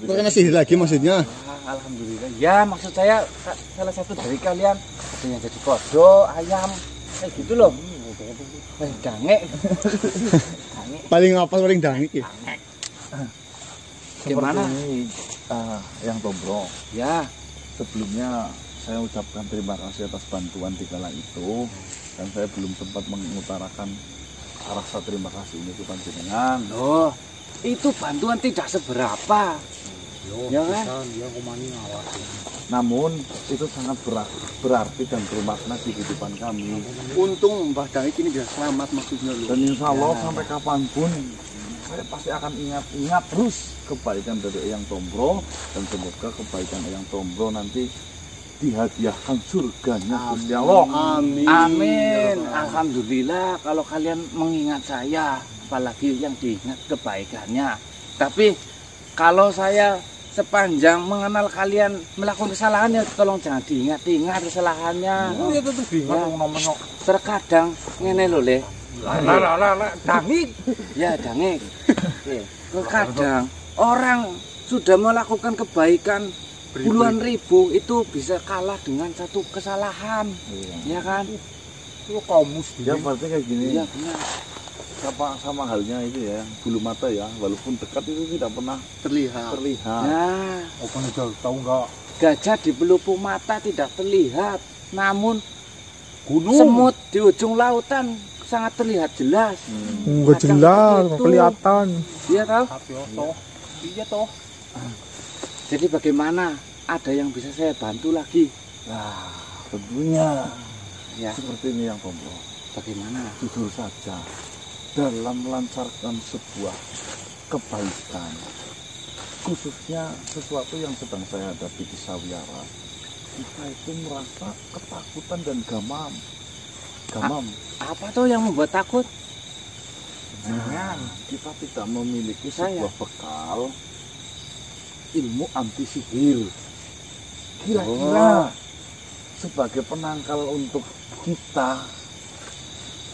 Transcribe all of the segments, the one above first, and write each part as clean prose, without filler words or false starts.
Kena sihir lagi maksudnya? Alhamdulillah. Ya maksud saya salah satu dari kalian ada yang jadi kodok, ayam, kayak gitu loh. Dangek. Paling apa paling dangek ya? Gimana? Yang Tombro. Ya. Sebelumnya saya ucapkan terima kasih atas bantuan di kala itu, dan saya belum sempat mengutarakan rasa terima kasih ini ke panjenengan. Oh, itu bantuan tidak seberapa. Ya kan? Namun itu sangat berarti dan bermakna di kehidupan kami. Untung Mbah Dangik ini bisa selamat maksudnya loh. Dan insya Allah sampai kapanpun saya pasti akan ingat terus kebaikan dari Eyang Tombro, dan semoga kebaikan Eyang Tombro nanti dihadiahkan surganya Gusti Allah. Amin. Amin. Alhamdulillah kalau kalian mengingat saya, apalagi yang diingat kebaikannya. Tapi kalau saya sepanjang mengenal kalian melakukan kesalahan, ya tolong jangan diingat-ingat kesalahannya. Ya tetap diingat ngomong. Terkadang ngene lho Le. Dangik. Ya dangik. Terkadang orang sudah melakukan kebaikan puluhan ribu itu bisa kalah dengan satu kesalahan. Ya kan? Itu kamus. Ya berarti kayak gini. Iya benar. Sama halnya itu ya, bulu mata ya, walaupun dekat itu tidak pernah Terlihat. Nah, Apa tahu nggak? gajah di pelupuk mata tidak terlihat, namun Gunung. semut di ujung lautan sangat terlihat jelas. Enggak Kadang jelas, seperti nggak itu. kelihatan. Iya tahu? Iya toh. Jadi bagaimana? Ada yang bisa saya bantu lagi? Nah, tentunya Ya, seperti ini yang Tombro. bagaimana? Jujur saja, dalam melancarkan sebuah kebaikan, khususnya sesuatu yang sedang saya hadapi di Sawiara, kita itu merasa ketakutan dan gamam. Apa tuh yang membuat takut? Jangan kita tidak memiliki Saya. sebuah bekal ilmu anti sihir. Kira-kira sebagai penangkal untuk kita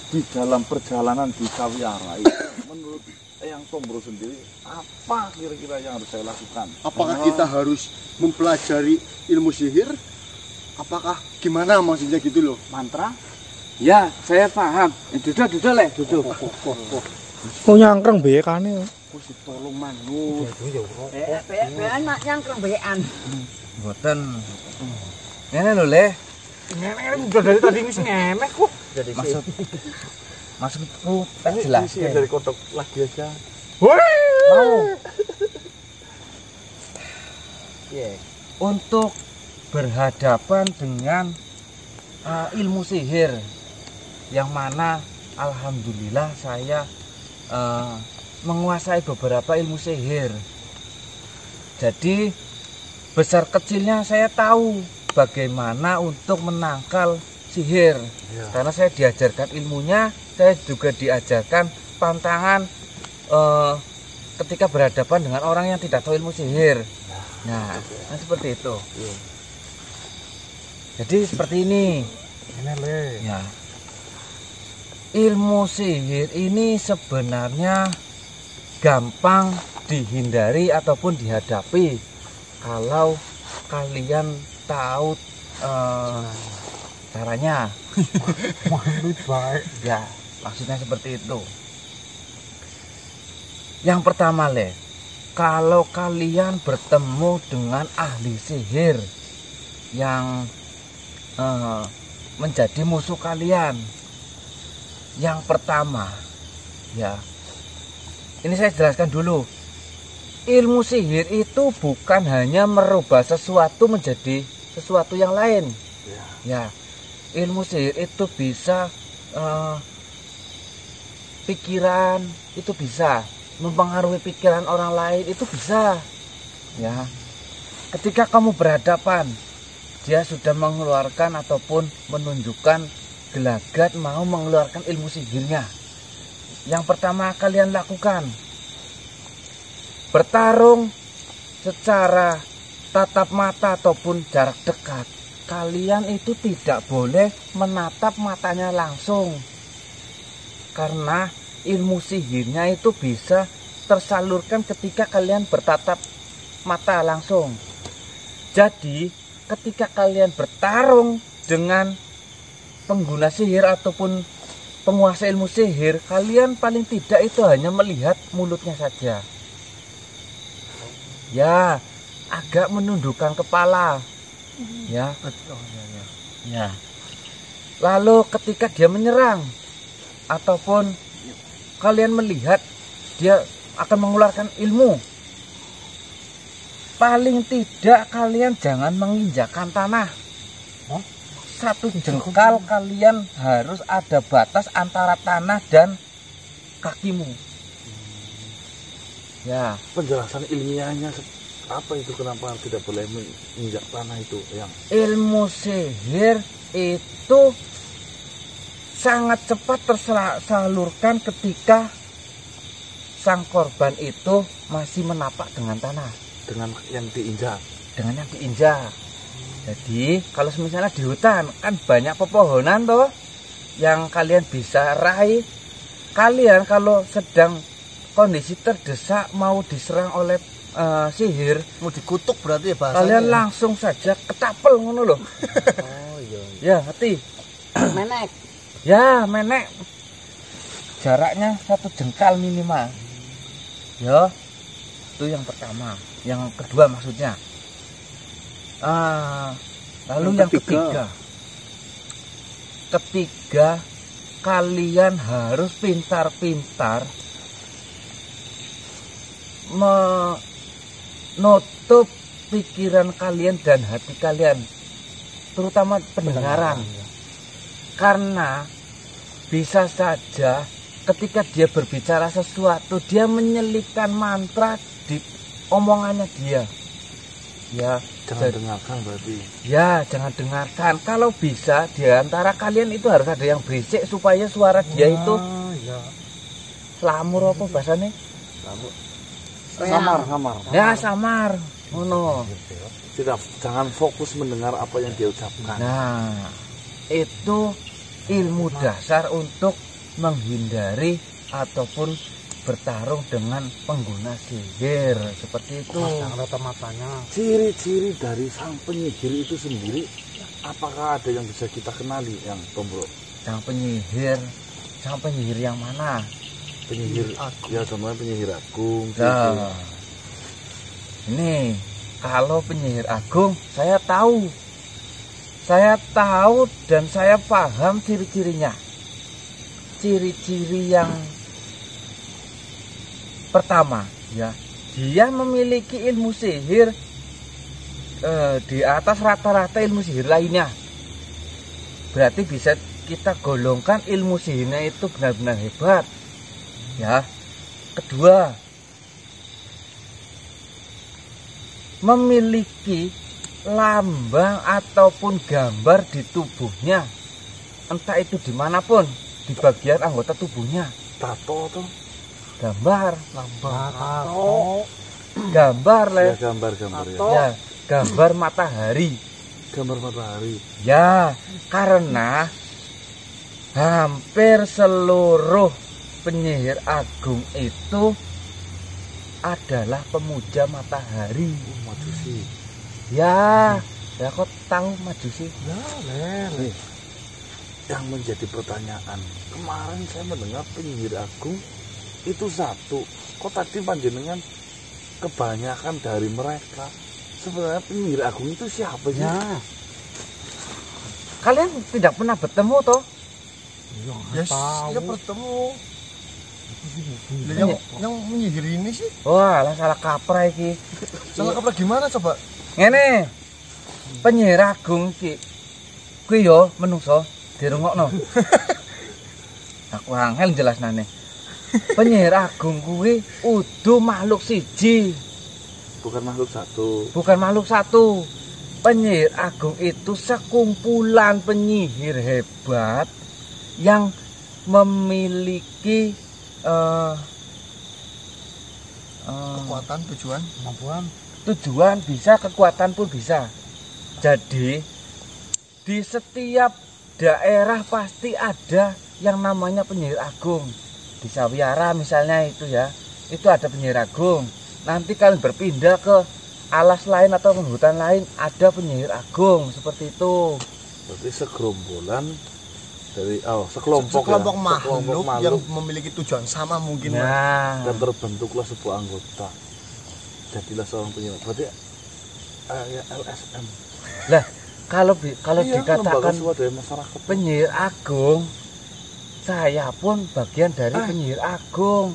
di dalam perjalanan di Sawiara itu, menurut Eyang Tombro sendiri, apa kira-kira yang harus saya lakukan? Apakah kita harus mempelajari ilmu sihir? Apakah gimana maksudnya gitu loh? Mantra? Ya, saya paham. Duduk Le, duduk. Kok nyangkreng bekane. Kusi tolong manut. Bean mak nyangkreng bean. Mboten. Ngene lho Le. Udah dari tadi wis ngemek kok. Maksudku tak jelas. Dari kotak lagi aja. Mau. Untuk berhadapan dengan ilmu sihir yang mana alhamdulillah saya menguasai beberapa ilmu sihir. Jadi besar kecilnya saya tahu bagaimana untuk menangkal sihir. Karena saya diajarkan ilmunya, saya juga diajarkan pantangan ketika berhadapan dengan orang yang tidak tahu ilmu sihir. Nah, seperti itu. Jadi seperti ini. Ya. Ilmu sihir ini sebenarnya gampang dihindari ataupun dihadapi kalau kalian tahu caranya. Ya, maksudnya seperti itu. Yang pertama Le, kalau kalian bertemu dengan ahli sihir yang menjadi musuh kalian, yang pertama ya, ini saya jelaskan dulu. Ilmu sihir itu bukan hanya merubah sesuatu menjadi sesuatu yang lain. Ya, ilmu sihir itu bisa pikiran, itu bisa mempengaruhi pikiran orang lain, itu bisa. Ya, ketika kamu berhadapan, dia sudah mengeluarkan ataupun menunjukkan gelagat mau mengeluarkan ilmu sihirnya. Yang pertama kalian lakukan, bertarung secara tatap mata ataupun jarak dekat. Kalian itu tidak boleh menatap matanya langsung, karena ilmu sihirnya itu bisa tersalurkan ketika kalian bertatap mata langsung. Jadi ketika kalian bertarung dengan pengguna sihir ataupun penguasa ilmu sihir, kalian paling tidak itu hanya melihat mulutnya saja. Ya, agak menundukkan kepala. Ya. Ya. Lalu ketika dia menyerang ataupun kalian melihat dia akan mengeluarkan ilmu, paling tidak kalian jangan menginjakkan tanah. Satu jengkal kalian harus ada batas antara tanah dan kakimu. Ya, Penjelasan ilmiahnya apa itu, kenapa tidak boleh menginjak tanah itu yang ilmu sihir itu sangat cepat tersalurkan ketika sang korban itu masih menapak dengan tanah, dengan yang diinjak? dengan yang diinjak. Jadi kalau misalnya di hutan kan banyak pepohonan toh yang kalian bisa raih. Kalian kalau sedang kondisi terdesak mau diserang oleh sihir, Mau dikutuk berarti ya bahasanya. kalian langsung saja ketapel ngono loh. Oh iya. Ya, ngerti? Menek. Ya, menek. Jaraknya 1 jengkal minimal. Ya, itu yang pertama. Yang kedua maksudnya. Lalu yang ketiga. Ketiga, kalian harus pintar-pintar menutup pikiran kalian dan hati kalian, terutama pendengaran. Karena bisa saja ketika dia berbicara sesuatu, dia menyelipkan mantra di omongannya dia. Ya, Jangan dengarkan berarti. ya jangan dengarkan. Kalau bisa di antara kalian itu harus ada yang berisik supaya suara dia itu lamur apa bahasanya? Samar. Ya samar. Ngono. Jangan fokus mendengar apa yang dia ucapkan. Nah, itu ilmu dasar untuk menghindari ataupun bertarung dengan pengguna sihir seperti itu. Ciri-ciri dari sang penyihir itu sendiri, apakah ada yang bisa kita kenali, yang Tombro? Sang penyihir yang mana? Penyihir ya, contohnya penyihir agung. Nah, ini kalau penyihir agung saya tahu dan saya paham ciri-cirinya. Ciri-ciri yang pertama, ya, dia memiliki ilmu sihir di atas rata-rata ilmu sihir lainnya. Berarti bisa kita golongkan ilmu sihirnya itu benar-benar hebat. Ya. Kedua, memiliki lambang ataupun gambar di tubuhnya, entah itu dimanapun, di bagian anggota tubuhnya. Tato tuh. Gambar, Tato. gambar Ya, le. gambar-gambar ya. Ya, gambar matahari. Gambar matahari. Ya, karena hampir seluruh penyihir agung itu adalah pemuja matahari. Majusi. Ya, ya kok tahu majusi? Nih, yang menjadi pertanyaan, kemarin saya mendengar penyihir agung itu satu. Kok tadi panjenengan kebanyakan dari mereka? Sebenarnya penyihir agung itu siapa sih? Ya. Kalian tidak pernah bertemu toh? Yes, ya bertemu. Lah, yang menyihir ini sih. Wah, lah salah kaprah iki. Salah kaprah gimana coba? Ngene. Penyihir agung iki kuwi yo menungso dirungokno. Aku angel jelasnane. Penyihir agung kuwi udu makhluk siji, Bukan makhluk satu. bukan makhluk satu. Penyihir agung itu sekumpulan penyihir hebat yang memiliki Kekuatan, tujuan, kemampuan. tujuan bisa, kekuatan pun bisa. Jadi di setiap daerah pasti ada yang namanya penyihir agung. Di Sawiara misalnya itu ya, itu ada penyihir agung. Nanti kalian berpindah ke alas lain atau hutan lain ada penyihir agung seperti itu. Berarti segerombolan dari sekelompok Sekelompok ya? makhluk yang memiliki tujuan sama mungkin. Nah, Dan terbentuklah sebuah anggota. Jadilah seorang penyihir. Berarti ya LSM. lah kalau Iya, dikatakan lembaga swadaya masyarakat. penyihir agung, saya pun bagian dari penyihir agung.